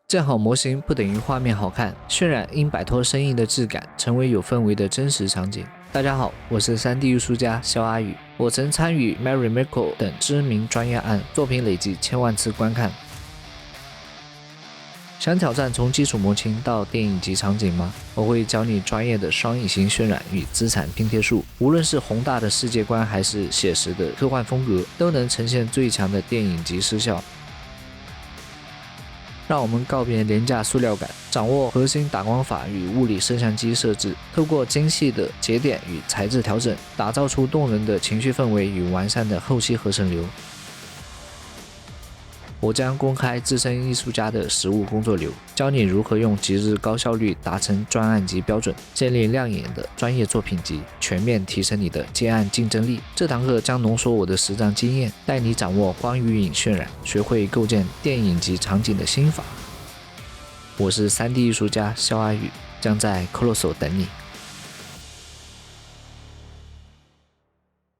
建好模型不等於畫面好看，渲染應擺脫生硬的質感，成為有氛圍的真實場景。大家好，我是 3D 藝術家肖阿宇，我曾參與 Marimekko 等知名專業案，作品累計1000萬次觀看。想挑戰從基礎模型到電影級場景嗎？我會教你專業的雙引型渲染與資產拼貼術，無論是宏大的世界觀還是寫實的科幻風格，都能呈現最強的電影級失效。讓我們告別廉價塑料感，掌握核心打光法與物理攝像機設置，透過精細的節點與材質調整，打造出動人的情緒氛圍與完善的後期合成流。我將公開資深藝術家的實務工作流，教你如何用極致高效率達成專案級標準，建立亮眼的專業作品集，全面提升你的接案競爭力。這堂課將濃縮我的實戰經驗，帶你掌握光與影渲染，學會構建電影級場景的心法。我是3D 藝術家肖阿宇，將在 Colosso 等你。